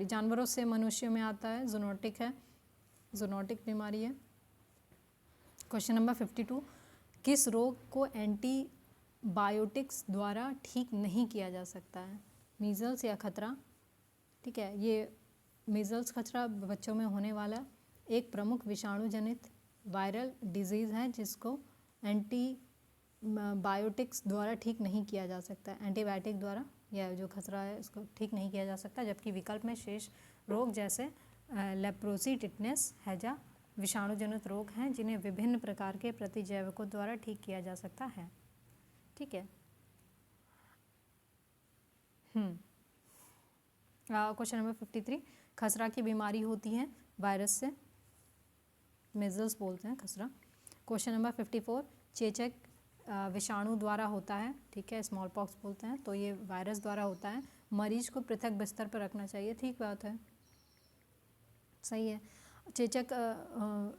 जानवरों से मनुष्यों में आता है, जूनोटिक बीमारी है। क्वेश्चन नंबर 52, किस रोग को एंटीबायोटिक्स द्वारा ठीक नहीं किया जा सकता है? मीज़ल्स या खतरा? ठीक है, ये मीज़ल्स खतरा बच्चों में होने वाला एक प्रमुख विषाणु जनित वायरल डिजीज़ है जिसको एंटीबायोटिक्स द्वारा ठीक नहीं किया जा सकता, एंटीबायोटिक द्वारा यह जो खसरा है इसको ठीक नहीं किया जा सकता, जबकि विकल्प में शेष रोग जैसे लेप्रोसी, टिटनेस, हैजा विषाणु जनित रोग हैं जिन्हें विभिन्न प्रकार के प्रतिजैविकों द्वारा ठीक किया जा सकता है। ठीक है। क्वेश्चन नंबर 53, खसरा की बीमारी होती है वायरस से, मेजल्स बोलते हैं खसरा। क्वेश्चन नंबर 54, चेचक विषाणु द्वारा होता है, ठीक है, स्मॉल पॉक्स बोलते हैं, तो ये वायरस द्वारा होता है। मरीज को पृथक बिस्तर पर रखना चाहिए, ठीक बात है, सही है। चेचक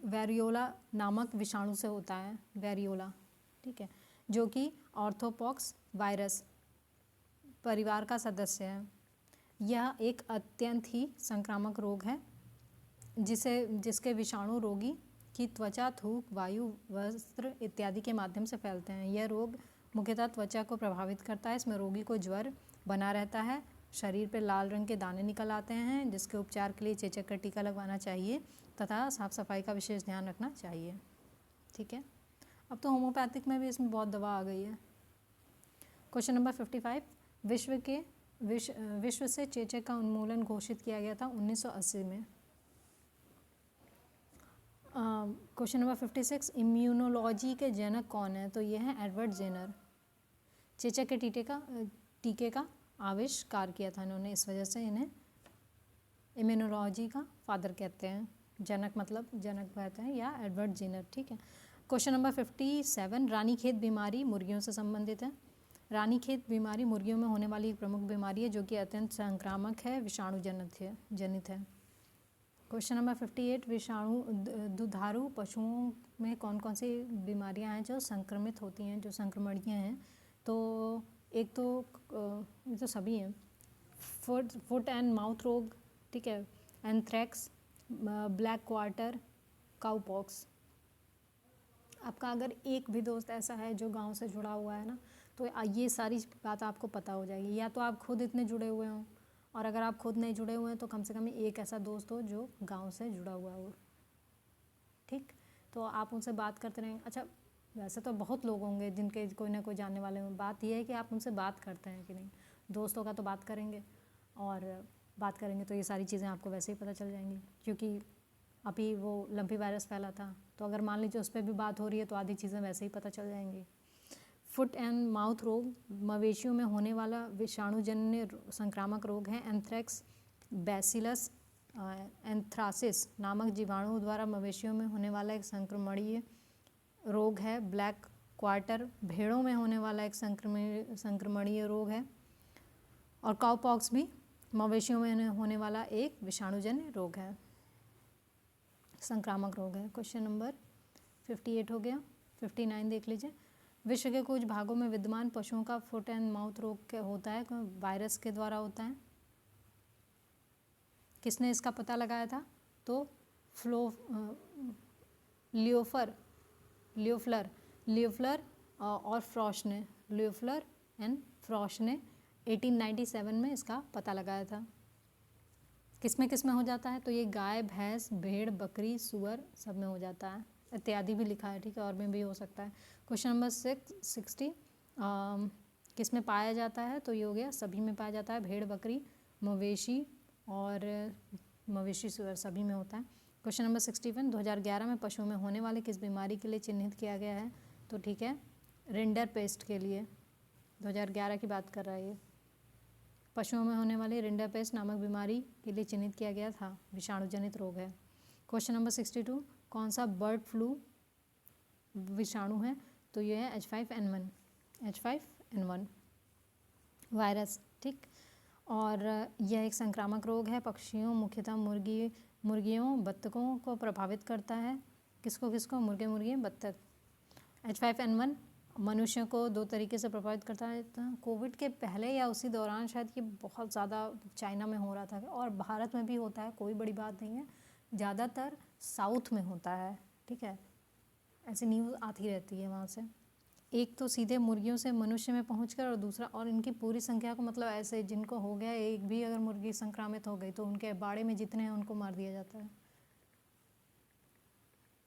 वेरियोला नामक विषाणु से होता है, वेरियोला, ठीक है, जो कि ऑर्थोपॉक्स वायरस परिवार का सदस्य है। यह एक अत्यंत ही संक्रामक रोग है जिसके विषाणु रोगी की त्वचा, थूक, वायु, वस्त्र इत्यादि के माध्यम से फैलते हैं। यह रोग मुख्यतः त्वचा को प्रभावित करता है। इसमें रोगी को ज्वर बना रहता है, शरीर पर लाल रंग के दाने निकल आते हैं, जिसके उपचार के लिए चेचक का टीका लगवाना चाहिए तथा साफ सफाई का विशेष ध्यान रखना चाहिए। ठीक है। अब तो होम्योपैथिक में भी इसमें बहुत दवा आ गई है। क्वेश्चन नंबर 55, विश्व से चेचक का उन्मूलन घोषित किया गया था 1980 में। क्वेश्चन नंबर 56, इम्यूनोलॉजी के जनक कौन है? तो ये हैं एडवर्ड जेनर। चेचक के टीके का आविष्कार किया था इन्होंने, इस वजह से इन्हें इम्यूनोलॉजी का फादर कहते हैं। जनक मतलब जनक कहते हैं, या एडवर्ड जेनर। ठीक है। क्वेश्चन नंबर 57, रानीखेत बीमारी मुर्गियों से संबंधित है। रानीखेत बीमारी मुर्गियों में होने वाली एक प्रमुख बीमारी है जो कि अत्यंत संक्रामक है, विषाणु जनित है। क्वेश्चन नंबर 58, दुधारू पशुओं में कौन कौन सी बीमारियां हैं जो संक्रमित होती हैं, जो संक्रमणीय हैं? तो एक तो ये तो सभी हैं, फुट एंड माउथ रोग, ठीक है, एंथ्रेक्स, ब्लैक क्वार्टर, काउपॉक्स। आपका अगर एक भी दोस्त ऐसा है जो गांव से जुड़ा हुआ है ना, तो ये सारी बात आपको पता हो जाएगी। या तो आप खुद इतने जुड़े हुए हों, और अगर आप खुद नहीं जुड़े हुए हैं तो कम से कम एक ऐसा दोस्त हो जो गांव से जुड़ा हुआ हो। ठीक, तो आप उनसे बात करते रहें। अच्छा, वैसे तो बहुत लोग होंगे जिनके कोई ना कोई जानने वाले हों, बात यह है कि आप उनसे बात करते हैं कि नहीं। दोस्तों का तो बात करेंगे, और बात करेंगे तो ये सारी चीज़ें आपको वैसे ही पता चल जाएंगी। क्योंकि अभी वो लंपी वायरस फैला था, तो अगर मान लीजिए उस पर भी बात हो रही है तो आधी चीज़ें वैसे ही पता चल जाएंगी। फुट एंड माउथ रोग मवेशियों में होने वाला विषाणुजन्य संक्रामक रोग है। एंथ्रेक्स, बैसिलस एंथ्रासिस नामक जीवाणु द्वारा मवेशियों में होने वाला एक संक्रमणीय रोग है। ब्लैक क्वार्टर भेड़ों में होने वाला एक संक्रमणीय रोग है। और काउपॉक्स भी मवेशियों में होने वाला एक विषाणुजन्य रोग है, संक्रामक रोग है। क्वेश्चन नंबर 58 हो गया। 59 देख लीजिए। विश्व के कुछ भागों में विद्यमान पशुओं का फुट एंड माउथ रोग होता है, वायरस के द्वारा होता है। किसने इसका पता लगाया था? तो लियोफ्लर और फ्रॉश ने, लियोफ्लर एंड फ्रॉश ने 1897 में इसका पता लगाया था। किस में हो जाता है? तो ये गाय, भैंस, भेड़, बकरी, सुअर सब में हो जाता है। इत्यादि भी लिखा है, ठीक है, और में भी हो सकता है। क्वेश्चन नंबर 60, किस में पाया जाता है? तो ये हो गया सभी में पाया जाता है। भेड़, बकरी, मवेशी और मवेशी, सुअर सभी में होता है। क्वेश्चन नंबर 61, 2011 में पशुओं में होने वाले किस बीमारी के लिए चिन्हित किया गया है? तो ठीक है, रिंडरपेस्ट के लिए 2011 की बात कर रहा है ये। पशुओं में होने वाली रिंडरपेस्ट नामक बीमारी के लिए चिन्हित किया गया था, विषाणु जनित रोग है। क्वेश्चन नंबर 62, कौन सा बर्ड फ्लू विषाणु है? तो ये है H5N1 वायरस। ठीक, और यह एक संक्रामक रोग है। पक्षियों, मुख्यतः मुर्गियों, बत्तखों को प्रभावित करता है। किसको? मुर्गे, बत्तख। H5N1 मनुष्यों को 2 तरीके से प्रभावित करता है। तो कोविड के पहले या उसी दौरान शायद ये बहुत ज़्यादा चाइना में हो रहा था, और भारत में भी होता है, कोई बड़ी बात नहीं है। ज़्यादातर साउथ में होता है, ठीक है, ऐसी न्यूज़ आती रहती है वहाँ से। एक तो सीधे मुर्गियों से मनुष्य में पहुंचकर, और दूसरा, और इनकी पूरी संख्या को, मतलब ऐसे जिनको हो गया, एक भी अगर मुर्गी संक्रामित हो गई तो उनके बाड़े में जितने हैं उनको मार दिया जाता है।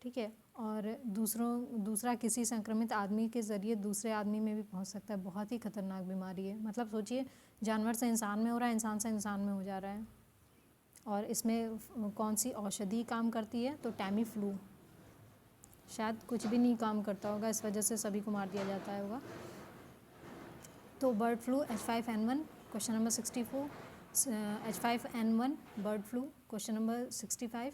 ठीक है। और दूसरा किसी संक्रमित आदमी के ज़रिए दूसरे आदमी में भी पहुंच सकता है। बहुत ही खतरनाक बीमारी है। मतलब सोचिए, जानवर से इंसान में हो रहा है, इंसान से इंसान में हो जा रहा है। और इसमें कौन सी औषधि काम करती है? तो टैमी फ्लू। शायद कुछ भी नहीं काम करता होगा, इस वजह से सभी को मार दिया जाता होगा। तो bird flu H5N1 question number 64, H5N1 bird flu question number 65,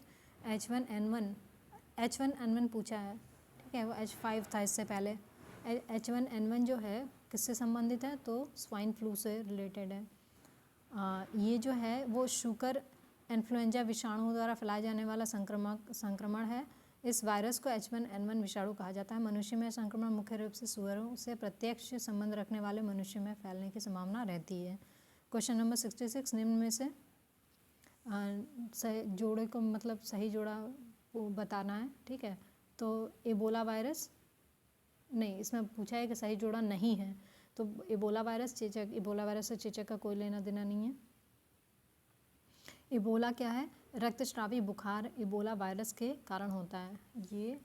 H1N1 पूछा है, ठीक है। वो H5 था इससे पहले। H1N1 जो है किससे संबंधित है? तो स्वाइन फ्लू से रिलेटेड है। ये जो है वो शुकर इन्फ्लुएंजा विषाणु द्वारा फैलाए जाने वाला संक्रमण है। इस वायरस को H1N1 विषाणु कहा जाता है। मनुष्य में संक्रमण मुख्य रूप से सुअरों से प्रत्यक्ष संबंध रखने वाले मनुष्य में फैलने की संभावना रहती है। क्वेश्चन नंबर 66, निम्न में से जोड़े को मतलब सही जोड़ा बताना है, ठीक है। तो एबोला वायरस नहीं, इसमें पूछा है कि सही जोड़ा नहीं है। तो एबोला वायरस चेचक, एबोला वायरस से चेचक का कोई लेना देना नहीं है। एबोला क्या है? रक्तस्रावी बुखार एबोला वायरस के कारण होता है। ये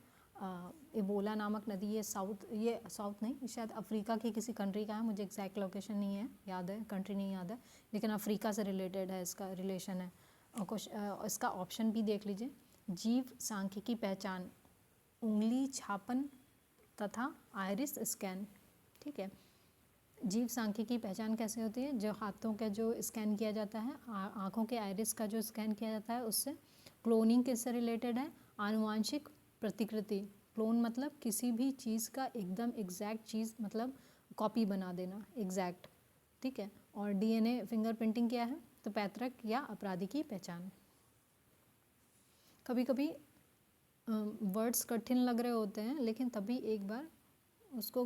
एबोला नामक नदी, ये साउथ नहीं, शायद अफ्रीका की किसी कंट्री का है। मुझे एग्जैक्ट लोकेशन नहीं है याद है, कंट्री नहीं याद है, लेकिन अफ्रीका से रिलेटेड है, इसका रिलेशन है। और इसका ऑप्शन भी देख लीजिए। जीव सांख्यिकी पहचान, उंगली छापन तथा आइरिस स्कैन, ठीक है। जीव सांख्यिकी पहचान कैसे होती है? जो हाथों का जो स्कैन किया जाता है, आँखों के आइरिस का जो स्कैन किया जाता है उससे। क्लोनिंग किससे रिलेटेड है? आनुवांशिक प्रतिकृति। क्लोन मतलब किसी भी चीज़ का एकदम एग्जैक्ट चीज़, मतलब कॉपी बना देना एग्जैक्ट, ठीक है। और DNA फिंगरप्रिंटिंग क्या है? तो पैतृक या अपराधी की पहचान। कभी कभी वर्ड्स कठिन लग रहे होते हैं, लेकिन तभी एक बार उसको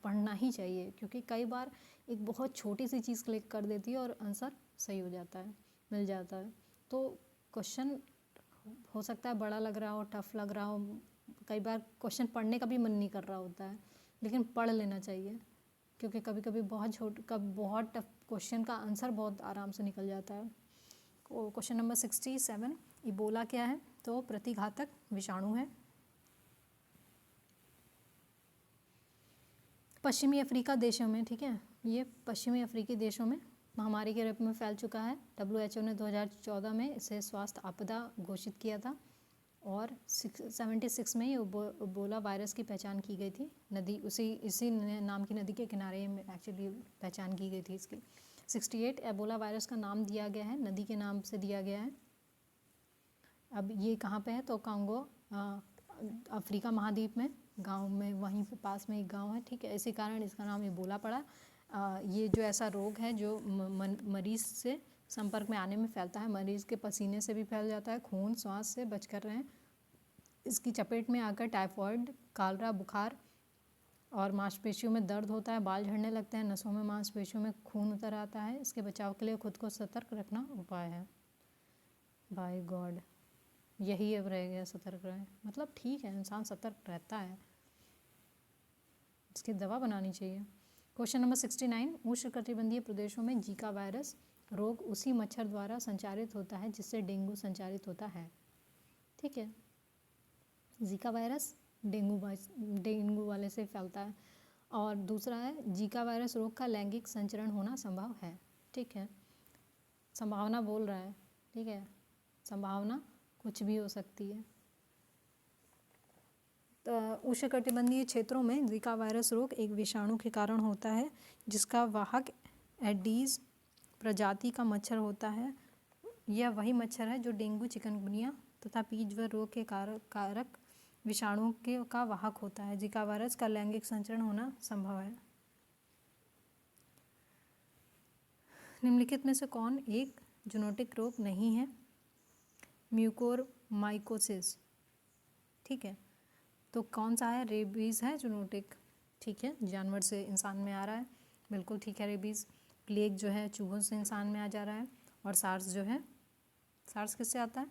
पढ़ना ही चाहिए, क्योंकि कई बार एक बहुत छोटी सी चीज़ क्लिक कर देती है और आंसर सही हो जाता है, मिल जाता है। तो क्वेश्चन हो सकता है बड़ा लग रहा हो, टफ लग रहा हो, कई बार क्वेश्चन पढ़ने का भी मन नहीं कर रहा होता है, लेकिन पढ़ लेना चाहिए, क्योंकि कभी कभी बहुत टफ क्वेश्चन का आंसर बहुत आराम से निकल जाता है। क्वेश्चन नंबर 67, इबोला क्या है? तो प्रतिघातक विषाणु है। पश्चिमी अफ्रीका देशों में, ठीक है, ये पश्चिमी अफ्रीकी देशों में महामारी के रूप में फैल चुका है। WHO ने 2014 में इसे स्वास्थ्य आपदा घोषित किया था। और 76 में ये इबोला वायरस की पहचान की गई थी। नदी इसी नाम की नदी के किनारे में एक्चुअली पहचान की गई थी इसकी। 68, एबोला वायरस का नाम दिया गया है, नदी के नाम से दिया गया है। अब ये कहाँ पे है? तो कांगो अफ्रीका महाद्वीप में, गांव में, वहीं पे पास में एक गांव है, ठीक है। इसी कारण इसका नाम इबोला पड़ा। ये जो ऐसा रोग है जो मरीज़ से संपर्क में आने में फैलता है, मरीज़ के पसीने से भी फैल जाता है, खून श्वास से बचकर रहें। इसकी चपेट में आकर टाइफॉइड, कालरा, बुखार और मांसपेशियों में दर्द होता है, बाल झड़ने लगते हैं, नसों में मांसपेशियों में खून उतर आता है। इसके बचाव के लिए खुद को सतर्क रखना उपाय है। बाय गॉड, यही अब रह गया, सतर्क रहें। मतलब ठीक है, इंसान सतर्क रहता है, इसकी दवा बनानी चाहिए। क्वेश्चन नंबर 69, उष्णकटिबंधीय प्रदेशों में जीका वायरस रोग उसी मच्छर द्वारा संचारित होता है जिससे डेंगू संचारित होता है, ठीक है। जीका वायरस डेंगू वाले से फैलता है। और दूसरा है, जीका वायरस रोग का लैंगिक संचरण होना संभव है, ठीक है। संभावना बोल रहा है, ठीक है, संभावना कुछ भी हो सकती है। तो उष्णकटिबंधीय क्षेत्रों में जीका वायरस रोग एक विषाणु के कारण होता है जिसका वाहक एडीज प्रजाति का मच्छर होता है। यह वही मच्छर है जो डेंगू, चिकनगुनिया तथा पीजवर रोग के कारक विषाणुओं का वाहक होता है। जीका वायरस का लैंगिक संचरण होना संभव है। निम्नलिखित में से कौन एक जूनोटिक रोग नहीं है? म्यूकोरमाइकोसिस, ठीक है। तो कौन सा है? रेबीज़ है जूनोटिक, ठीक है, जानवर से इंसान में आ रहा है, बिल्कुल ठीक है रेबीज़। प्लेग जो है चूहों से इंसान में आ जा रहा है। और सार्स जो है, सार्स किससे आता है?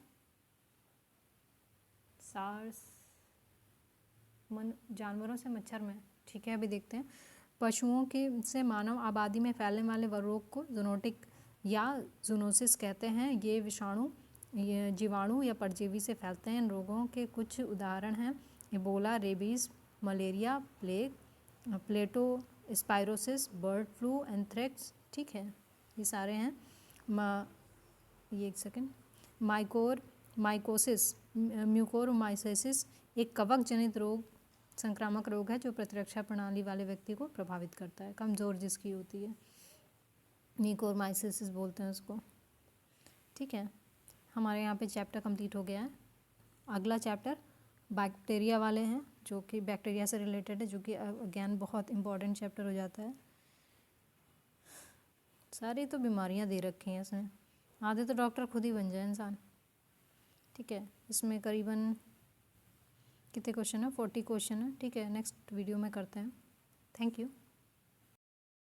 सार्स जानवरों से मच्छर में, ठीक है। अभी देखते हैं। पशुओं के से मानव आबादी में फैलने वाले रोग को जूनोटिक या जूनोसिस कहते हैं। ये विषाणु ये जीवाणु या परजीवी से फैलते हैं। इन रोगों के कुछ उदाहरण हैं Ebola, rabies, malaria, plague, leptospirosis, bird flu, anthrax. ठीक है, ये सारे हैं। ये एक सेकेंड, माइकोसिस, म्यूकोरमाइसिस एक कवक जनित रोग, संक्रामक रोग है जो प्रतिरक्षा प्रणाली वाले व्यक्ति को प्रभावित करता है, कमज़ोर जिसकी होती है, म्यूकोरमाइसिस बोलते हैं उसको। ठीक है, हमारे यहाँ पे चैप्टर कंप्लीट हो गया है। अगला चैप्टर बैक्टीरिया वाले हैं, जो कि बैक्टीरिया से रिलेटेड है, जो कि अगेन बहुत इंपॉर्टेंट चैप्टर हो जाता है। सारी तो बीमारियाँ दे रखी हैं इसमें, आधे तो डॉक्टर खुद ही बन जाए इंसान। ठीक है, इसमें करीबन कितने क्वेश्चन है, 40 क्वेश्चन है। ठीक है, नेक्स्ट वीडियो में करते हैं। Thank you.